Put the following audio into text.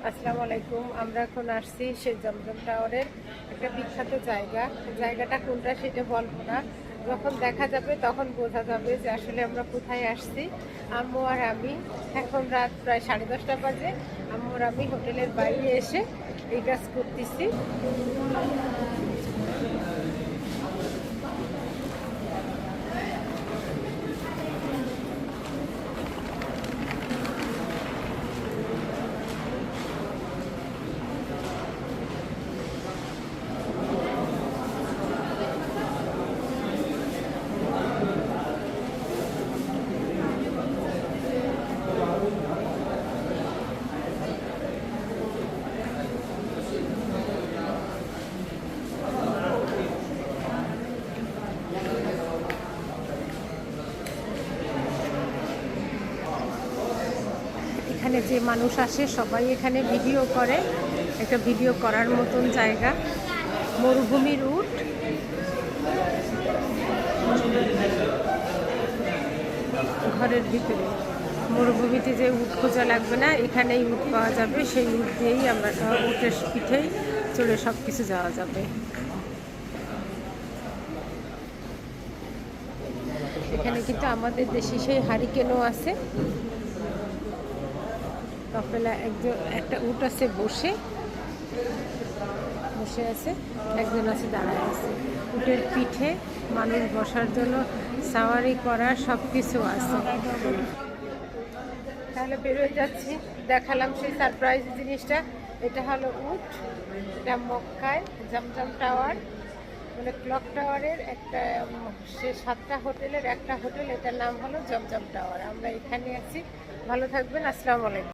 আসসালামু আলাইকুম। আমরা এখন আসছি সেই জমজম টাওয়ারের একটা বিখ্যাত জায়গাটা কোনটা সেটা বলবো না, যখন দেখা যাবে তখন বোঝা যাবে যে আসলে আমরা কোথায় আসছি। আম্মু আর আমি, এখন রাত প্রায় 10:30 বাজে, আম্মু আর আমি হোটেলের বাইরে এসে এই কাজ করতেছি। এখানে যে মানুষ আসে সবাই এখানে ভিডিও করে, একটা ভিডিও করার মতন জায়গা। মরুভূমির উট, ঘরের ভিতরে মরুভূমিতে যে উট খোঁজা লাগবে না, এখানেই উট পাওয়া যাবে। সেই উট দিয়েই আমরা উটের পিঠেই চলে সব কিছু যাওয়া যাবে। এখানে কিন্তু আমাদের দেশে সেই হারিকেনও আছে। তপেলা একটা উট আছে বসে আছে, একজন আছে দাঁড়ায় আছে। উটের পিঠে মানুষ বসার জন্য সাওয়ারি করা সব কিছু আছে। তাহলে বেরোয় যাচ্ছি, দেখালাম সেই সারপ্রাইজ জিনিসটা। এটা হলো উট, এটা মক্কায় জমজম টাওয়ার, মানে ক্লক টাওয়ারের একটা, সে 7টা হোটেলের একটা হোটেল, এটার নাম হলো জমজম টাওয়ার। আমরা এখানে আছি। ভালো থাকবেন। আসসালামু আলাইকুম।